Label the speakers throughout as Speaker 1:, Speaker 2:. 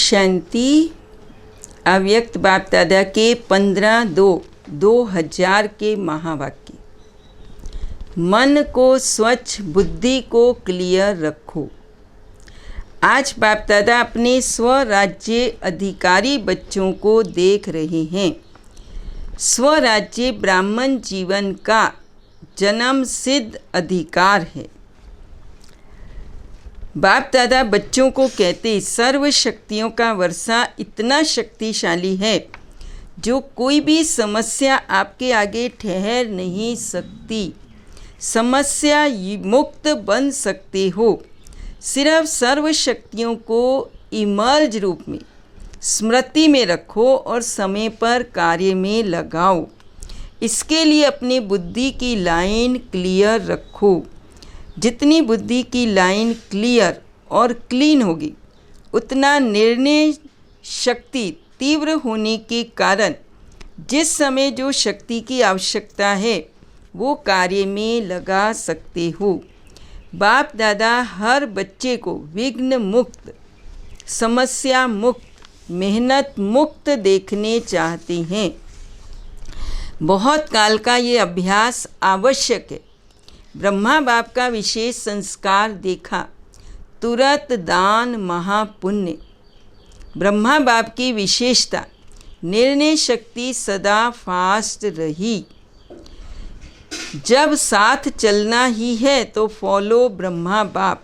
Speaker 1: शांति। अव्यक्त बाप दादा के 15/2/2000 के महावाक्य। मन को स्वच्छ, बुद्धि को क्लियर रखो। आज बाप दादा अपने स्वराज्य अधिकारी बच्चों को देख रहे हैं। स्वराज्य ब्राह्मण जीवन का जन्म सिद्ध अधिकार है। बाप दादा बच्चों को कहते, सर्व शक्तियों का वर्षा इतना शक्तिशाली है जो कोई भी समस्या आपके आगे ठहर नहीं सकती। समस्या मुक्त बन सकते हो। सिर्फ सर्व शक्तियों को इमर्ज रूप में स्मृति में रखो और समय पर कार्य में लगाओ। इसके लिए अपनी बुद्धि की लाइन क्लियर रखो। जितनी बुद्धि की लाइन क्लियर और क्लीन होगी, उतना निर्णय शक्ति तीव्र होने के कारण जिस समय जो शक्ति की आवश्यकता है वो कार्य में लगा सकते हो। बाप दादा हर बच्चे को विघ्न मुक्त, समस्या मुक्त, मेहनत मुक्त देखने चाहते हैं। बहुत काल का ये अभ्यास आवश्यक है। ब्रह्मा बाप का विशेष संस्कार देखा, तुरंत दान महापुण्य। ब्रह्मा बाप की विशेषता, निर्णय शक्ति सदा फास्ट रही। जब साथ चलना ही है तो फॉलो ब्रह्मा बाप,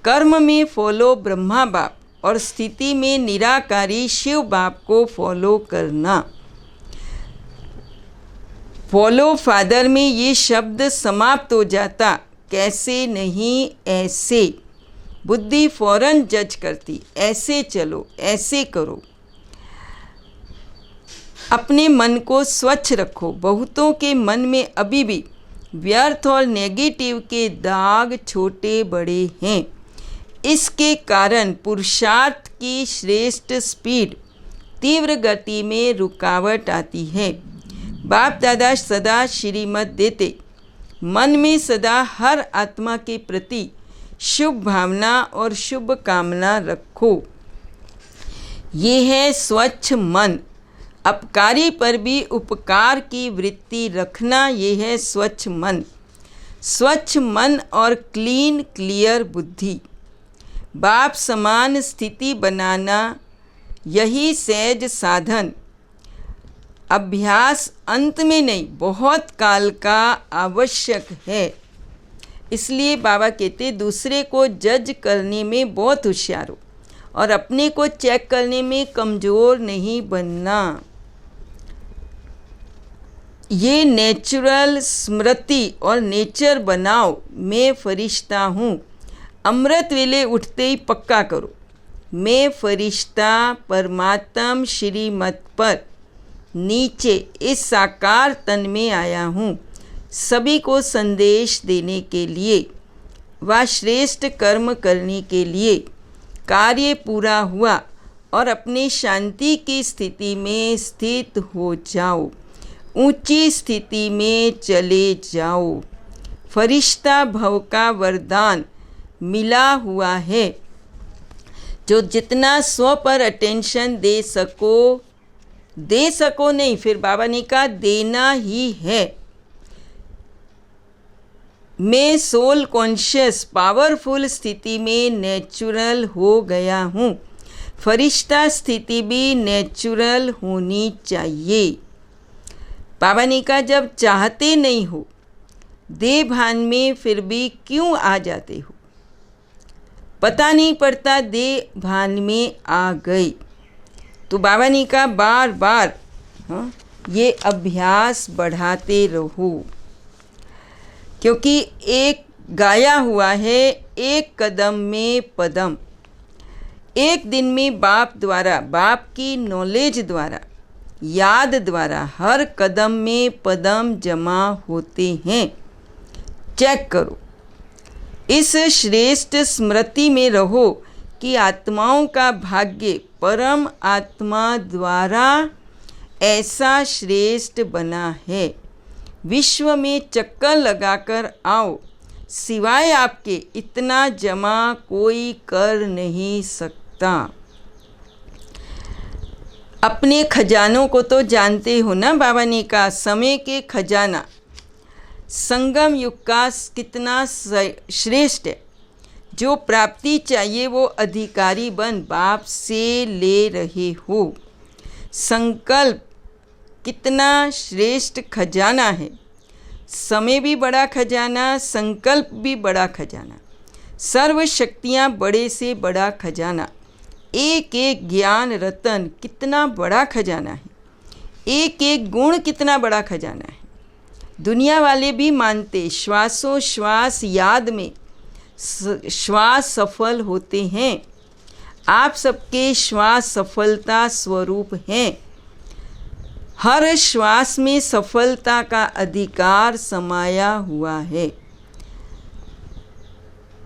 Speaker 1: कर्म में फॉलो ब्रह्मा बाप और स्थिति में निराकारी शिव बाप को फॉलो करना। फॉलो फादर में ये शब्द समाप्त हो जाता, कैसे नहीं ऐसे। बुद्धि फौरन जज करती, ऐसे चलो, ऐसे करो। अपने मन को स्वच्छ रखो। बहुतों के मन में अभी भी व्यर्थ और नेगेटिव के दाग छोटे बड़े हैं। इसके कारण पुरुषार्थ की श्रेष्ठ स्पीड, तीव्र गति में रुकावट आती है। बाप दादा सदा श्रीमत देते, मन में सदा हर आत्मा के प्रति शुभ भावना और शुभ कामना रखो। ये है स्वच्छ मन। अपकारी पर भी उपकार की वृत्ति रखना, ये है स्वच्छ मन। स्वच्छ मन और क्लीन क्लियर बुद्धि, बाप समान स्थिति बनाना, यही सहज साधन। अभ्यास अंत में नहीं, बहुत काल का आवश्यक है। इसलिए बाबा कहते, दूसरे को जज करने में बहुत होशियार हो और अपने को चेक करने में कमज़ोर नहीं बनना। ये नेचुरल स्मृति और नेचर बनाओ, मैं फरिश्ता हूँ। अमृत वेले उठते ही पक्का करो, मैं फरिश्ता परमात्म श्रीमत पर नीचे इस साकार तन में आया हूँ, सभी को संदेश देने के लिए व श्रेष्ठ कर्म करने के लिए। कार्य पूरा हुआ और अपनी शांति की स्थिति में स्थित हो जाओ। ऊंची स्थिति में चले जाओ। फरिश्ता भव का वरदान मिला हुआ है। जो जितना स्व पर अटेंशन दे सको नहीं, फिर बाबा ने कहा देना ही है। मैं सोल कॉन्शियस पावरफुल स्थिति में नेचुरल हो गया हूँ। फरिश्ता स्थिति भी नेचुरल होनी चाहिए। बाबा ने कहा जब चाहते नहीं हो देह भान में, फिर भी क्यों आ जाते हो? पता नहीं पड़ता देह भान में आ गए। तो बाबा ने कहा बार बार ये अभ्यास बढ़ाते रहो, क्योंकि एक गाया हुआ है, एक कदम में पदम। एक दिन में बाप द्वारा, बाप की नॉलेज द्वारा, याद द्वारा हर कदम में पदम जमा होते हैं। चेक करो, इस श्रेष्ठ स्मृति में रहो कि आत्माओं का भाग्य परम आत्मा द्वारा ऐसा श्रेष्ठ बना है। विश्व में चक्कर लगाकर आओ, सिवाय आपके इतना जमा कोई कर नहीं सकता। अपने खजानों को तो जानते हो ना बाबा ने कहा, समय के खजाना संगम युग का कितना श्रेष्ठ है। जो प्राप्ति चाहिए वो अधिकारी बन बाप से ले रहे हो। संकल्प कितना श्रेष्ठ खजाना है। समय भी बड़ा खजाना, संकल्प भी बड़ा खजाना, सर्व शक्तियाँ बड़े से बड़ा खजाना, एक एक ज्ञान रतन कितना बड़ा खजाना है, एक एक गुण कितना बड़ा खजाना है। दुनिया वाले भी मानते, श्वासों श्वास याद में श्वास सफल होते हैं। आप सबके श्वास सफलता स्वरूप हैं। हर श्वास में सफलता का अधिकार समाया हुआ है।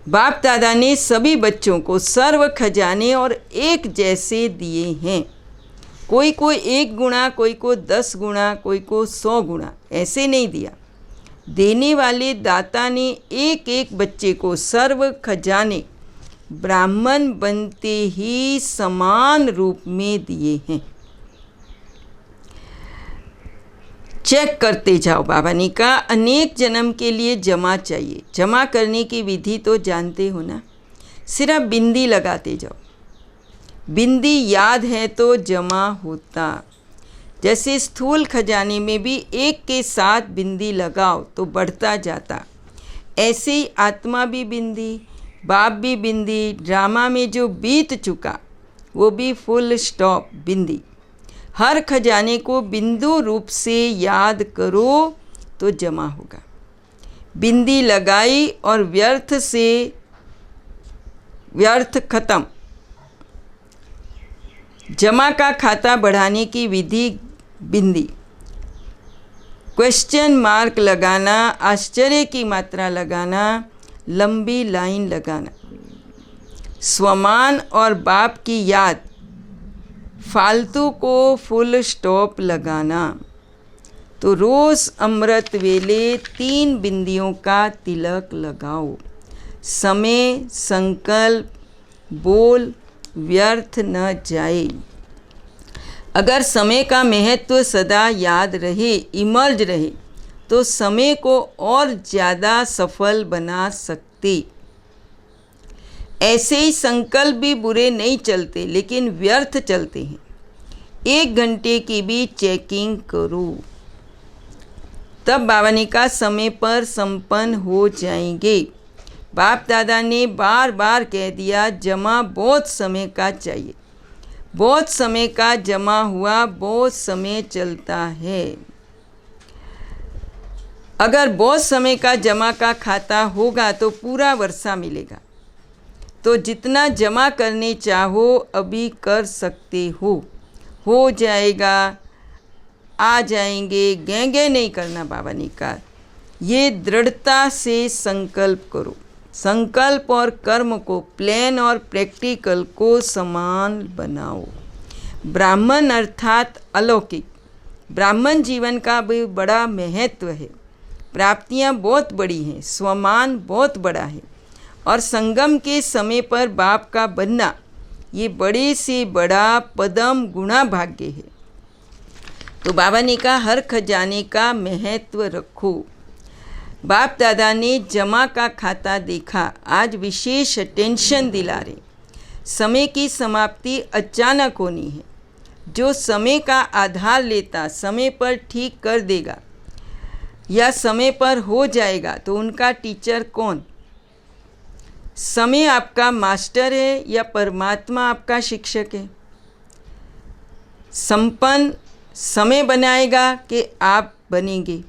Speaker 1: बाप दादा ने सभी बच्चों को सर्व खजाने और एक जैसे दिए हैं। कोई को 1 गुना, कोई को 10 गुना, कोई को 100 गुना, ऐसे नहीं दिया। देने वाले दाता ने एक एक बच्चे को सर्व खजाने ब्राह्मण बनते ही समान रूप में दिए हैं। चेक करते जाओ। बाबा ने कहा अनेक जन्म के लिए जमा चाहिए। जमा करने की विधि तो जानते हो ना, सिर्फ बिंदी लगाते जाओ। बिंदी याद है तो जमा होता। जैसे स्थूल खजाने में भी एक के साथ बिंदी लगाओ तो बढ़ता जाता, ऐसे ही आत्मा भी बिंदी, बाप भी बिंदी, ड्रामा में जो बीत चुका वो भी फुल स्टॉप बिंदी। हर खजाने को बिंदु रूप से याद करो तो जमा होगा। बिंदी लगाई और व्यर्थ से व्यर्थ खत्म। जमा का खाता बढ़ाने की विधि बिंदी, क्वेश्चन मार्क लगाना, आश्चर्य की मात्रा लगाना, लंबी लाइन लगाना, स्वमान और बाप की याद, फालतू को फुल स्टॉप लगाना। तो रोज़ अमृत वेले 3 बिंदियों का तिलक लगाओ। समय, संकल्प, बोल व्यर्थ न जाए। अगर समय का महत्व सदा याद रहे, इमर्ज रहे, तो समय को और ज़्यादा सफल बना सकते। ऐसे ही संकल्प भी बुरे नहीं चलते, लेकिन व्यर्थ चलते हैं। 1 घंटे की भी चेकिंग करो, तब बाबा ने कहा समय पर संपन्न हो जाएंगे। बाप दादा ने बार बार कह दिया जमा बहुत समय का चाहिए। बहुत समय का जमा हुआ बहुत समय चलता है। अगर बहुत समय का जमा का खाता होगा तो पूरा वर्षा मिलेगा। तो जितना जमा करने चाहो अभी कर सकते हो जाएगा, आ जाएंगे, गेंगे नहीं करना। बाबा ने कहा ये दृढ़ता से संकल्प करो। संकल्प और कर्म को, प्लान और प्रैक्टिकल को समान बनाओ। ब्राह्मण अर्थात अलौकिक। ब्राह्मण जीवन का भी बड़ा महत्व है। प्राप्तियां बहुत बड़ी हैं, स्वमान बहुत बड़ा है, और संगम के समय पर बाप का बनना ये बड़े से बड़ा पदम गुणा भाग्य है। तो बाबा ने कहा हर खजाने का महत्व रखो। बाप दादा ने जमा का खाता देखा, आज विशेष अटेंशन दिला रहे। समय की समाप्ति अचानक होनी है। जो समय का आधार लेता समय पर ठीक कर देगा या समय पर हो जाएगा, तो उनका टीचर कौन? समय आपका मास्टर है या परमात्मा आपका शिक्षक है? संपन्न समय बनाएगा कि आप बनेंगे?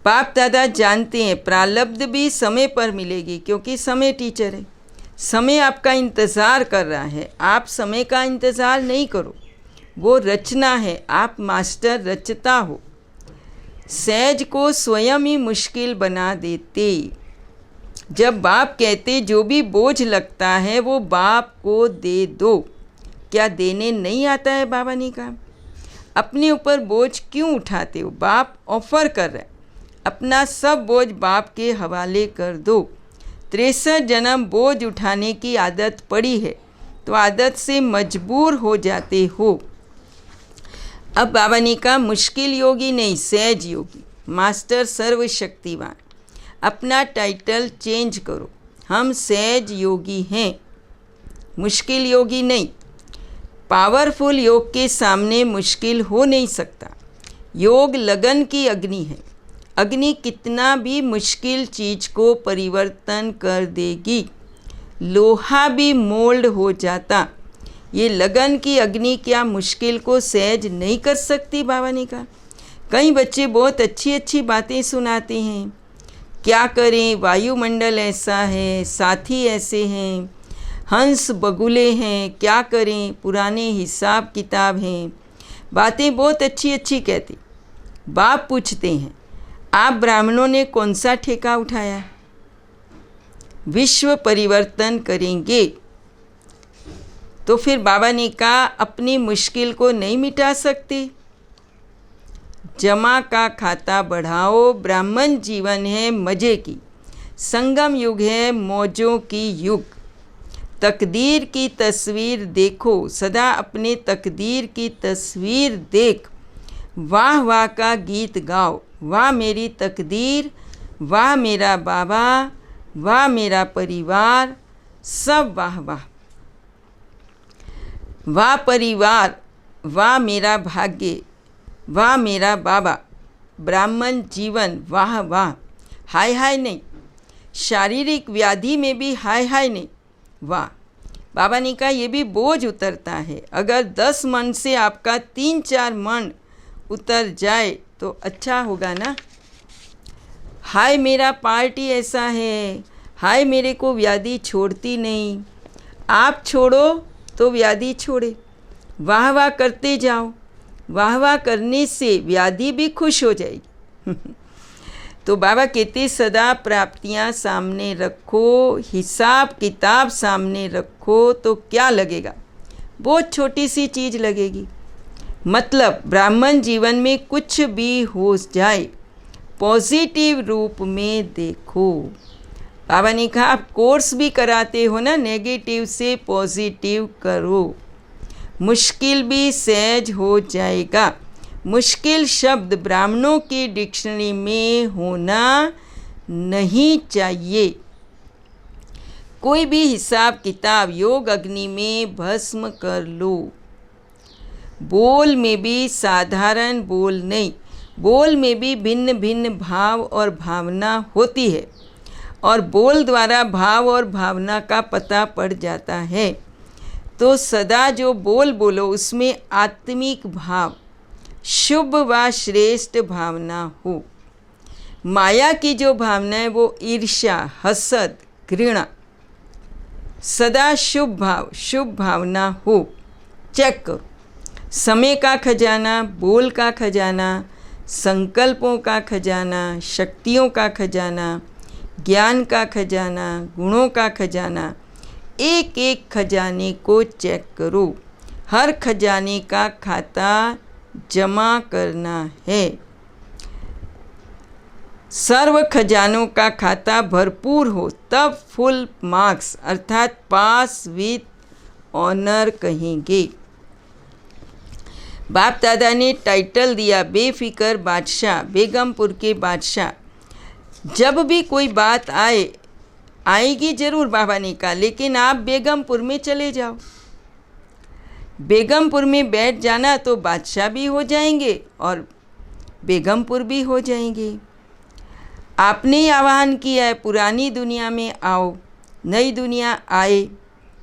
Speaker 1: बाप दादा जानते हैं प्रारब्ध भी समय पर मिलेगी, क्योंकि समय टीचर है। समय आपका इंतज़ार कर रहा है। आप समय का इंतज़ार नहीं करो, वो रचना है, आप मास्टर रचता हो। सहज को स्वयं ही मुश्किल बना देते। जब बाप कहते जो भी बोझ लगता है वो बाप को दे दो, क्या देने नहीं आता है? बाबा ने कहा अपने ऊपर बोझ क्यों उठाते हो? बाप ऑफर कर रहा है, अपना सब बोझ बाप के हवाले कर दो। 63 जन्म बोझ उठाने की आदत पड़ी है, तो आदत से मजबूर हो जाते हो। अब बाबा ने कहा मुश्किल योगी नहीं, सहज योगी, मास्टर सर्वशक्तिवान। अपना टाइटल चेंज करो, हम सहज योगी हैं, मुश्किल योगी नहीं। पावरफुल योग के सामने मुश्किल हो नहीं सकता। योग लगन की अग्नि है। अग्नि कितना भी मुश्किल चीज़ को परिवर्तन कर देगी। लोहा भी मोल्ड हो जाता। ये लगन की अग्नि क्या मुश्किल को सहज नहीं कर सकती? बाबा ने कहा। कई बच्चे बहुत अच्छी अच्छी बातें सुनाते हैं, क्या करें, वायुमंडल ऐसा है, साथी ऐसे हैं, हंस बगुले हैं, क्या करें, पुराने हिसाब किताब हैं, बातें बहुत अच्छी अच्छी कहती। बाप पूछते हैं, आप ब्राह्मणों ने कौन सा ठेका उठाया? विश्व परिवर्तन करेंगे। तो फिर बाबा ने कहा अपनी मुश्किल को नहीं मिटा सकते। जमा का खाता बढ़ाओ। ब्राह्मण जीवन है मज़े की, संगम युग है मौजों की युग। तकदीर की तस्वीर देखो, सदा अपने तकदीर की तस्वीर देख। वाह वाह का गीत गाओ, वाह मेरी तकदीर, वाह मेरा बाबा, वाह मेरा परिवार, सब वाह वाह। वाह परिवार, वाह मेरा भाग्य, वाह मेरा बाबा। ब्राह्मण जीवन, वाह वाह। हाय हाय नहीं। शारीरिक व्याधि में भी हाय हाय नहीं, वाह। बाबा ने कहा ये भी बोझ उतरता है। अगर 10 मन से आपका 3-4 मन उतर जाए तो अच्छा होगा ना। हाय मेरा पार्टी ऐसा है, हाय मेरे को व्याधि छोड़ती नहीं। आप छोड़ो तो व्याधि छोड़े। वाह वाह करते जाओ। वाह वाह करने से व्याधि भी खुश हो जाएगी। तो बाबा कहते सदा प्राप्तियां सामने रखो, हिसाब किताब सामने रखो तो क्या लगेगा? बहुत छोटी सी चीज़ लगेगी। मतलब ब्राह्मण जीवन में कुछ भी हो जाए पॉजिटिव रूप में देखो। बाबा ने कहा आप कोर्स भी कराते हो ना, नेगेटिव से पॉजिटिव करो, मुश्किल भी सहज हो जाएगा। मुश्किल शब्द ब्राह्मणों की डिक्शनरी में होना नहीं चाहिए। कोई भी हिसाब किताब योग अग्नि में भस्म कर लो। बोल में भी साधारण बोल नहीं, बोल में भी भिन्न भिन्न भाव और भावना होती है और बोल द्वारा भाव और भावना का पता पड़ जाता है। तो सदा जो बोल बोलो उसमें आत्मिक भाव, शुभ व श्रेष्ठ भावना हो। माया की जो भावना है वो ईर्ष्या, हसद, घृणा। सदा शुभ भाव, शुभ भावना हो। चेक करो। समय का खजाना, बोल का खजाना, संकल्पों का खजाना, शक्तियों का खजाना, ज्ञान का खजाना, गुणों का खजाना। एक एक खजाने को चेक करो। हर खजाने का खाता जमा करना है। सर्व खजानों का खाता भरपूर हो तब फुल मार्क्स अर्थात पास विथ ऑनर कहेंगे। बाप दादा ने टाइटल दिया बेफिक्र बादशाह, बेगमपुर के बादशाह। जब भी कोई बात आएगी ज़रूर बाबा ने कहा, लेकिन आप बेगमपुर में चले जाओ। बेगमपुर में बैठ जाना तो बादशाह भी हो जाएंगे और बेगमपुर भी हो जाएंगे। आपने ही आह्वान किया है पुरानी दुनिया में आओ, नई दुनिया आए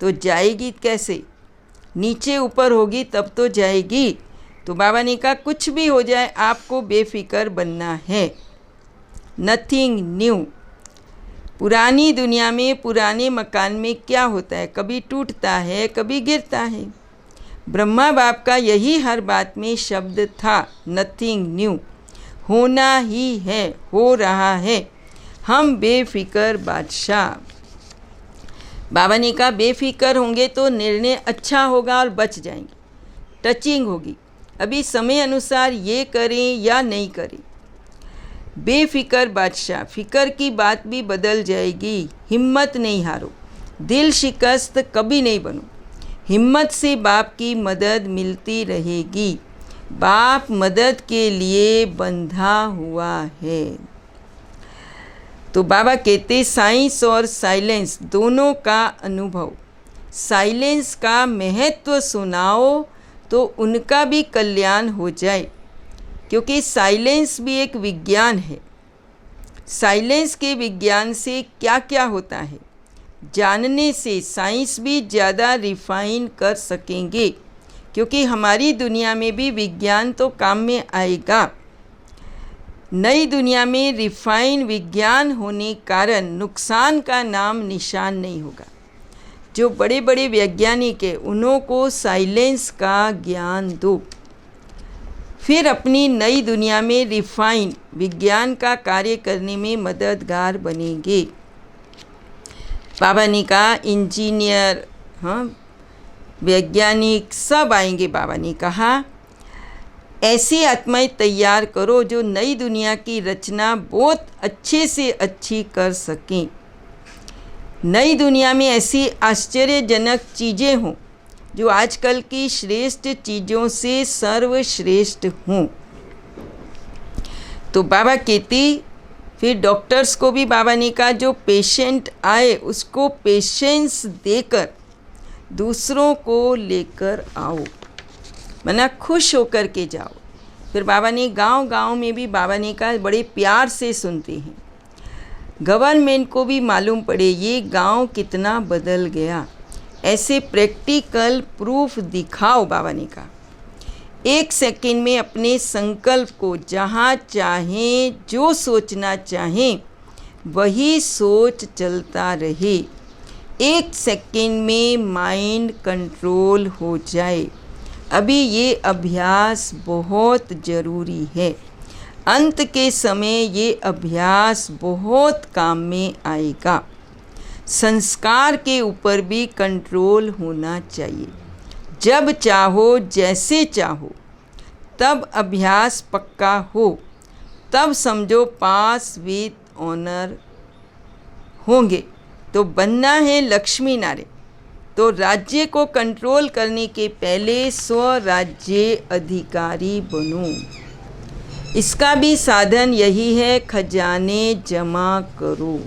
Speaker 1: तो जाएगी कैसे? नीचे ऊपर होगी तब तो जाएगी। तो बाबा ने कहा कुछ भी हो जाए आपको बेफिक्र बनना है। Nothing new. पुरानी दुनिया में, पुराने मकान में क्या होता है? कभी टूटता है, कभी गिरता है। ब्रह्मा बाप का यही हर बात में शब्द था, नथिंग न्यू। होना ही है, हो रहा है। हम बेफिक्र बादशाह। बाबा ने कहा बेफिक्र होंगे तो निर्णय अच्छा होगा और बच जाएंगे। टचिंग होगी, अभी समय अनुसार ये करें या नहीं करें। बेफिक्र बादशाह, फिक्र की बात भी बदल जाएगी। हिम्मत नहीं हारो, दिल शिकस्त कभी नहीं बनो। हिम्मत से बाप की मदद मिलती रहेगी। बाप मदद के लिए बंधा हुआ है। तो बाबा कहते साइंस और साइलेंस दोनों का अनुभव। साइलेंस का महत्व सुनाओ तो उनका भी कल्याण हो जाए, क्योंकि साइलेंस भी एक विज्ञान है। साइलेंस के विज्ञान से क्या क्या होता है जानने से साइंस भी ज़्यादा रिफाइन कर सकेंगे, क्योंकि हमारी दुनिया में भी विज्ञान तो काम में आएगा। नई दुनिया में रिफाइन विज्ञान होने कारण नुकसान का नाम निशान नहीं होगा। जो बड़े बड़े वैज्ञानिक हैं उन्हों को साइलेंस का ज्ञान दो, फिर अपनी नई दुनिया में रिफाइन विज्ञान का कार्य करने में मददगार बनेंगे। बाबा ने कहा इंजीनियर, वैज्ञानिक सब आएंगे। बाबा ने कहा ऐसी आत्माएं तैयार करो जो नई दुनिया की रचना बहुत अच्छे से अच्छी कर सकें। नई दुनिया में ऐसी आश्चर्यजनक चीज़ें हों जो आजकल की श्रेष्ठ चीज़ों से सर्वश्रेष्ठ हों। तो बाबा कहती, फिर डॉक्टर्स को भी बाबा ने कहा जो पेशेंट आए उसको पेशेंस देकर दूसरों को लेकर आओ, मना खुश होकर के जाओ। फिर बाबा ने गांव-गांव में भी बाबा ने कहा बड़े प्यार से सुनते हैं। गवर्नमेंट को भी मालूम पड़े ये गांव कितना बदल गया, ऐसे प्रैक्टिकल प्रूफ दिखाओ। बाबा ने कहा 1 सेकंड में अपने संकल्प को जहाँ चाहें जो सोचना चाहें वही सोच चलता रहे। 1 सेकंड में माइंड कंट्रोल हो जाए। अभी ये अभ्यास बहुत ज़रूरी है। अंत के समय ये अभ्यास बहुत काम में आएगा। संस्कार के ऊपर भी कंट्रोल होना चाहिए। जब चाहो जैसे चाहो तब अभ्यास पक्का हो, तब समझो पास विद ऑनर होंगे। तो बनना है लक्ष्मी नारायण, तो राज्य को कंट्रोल करने के पहले स्वराज्य अधिकारी बनो। इसका भी साधन यही है, खजाने जमा करो।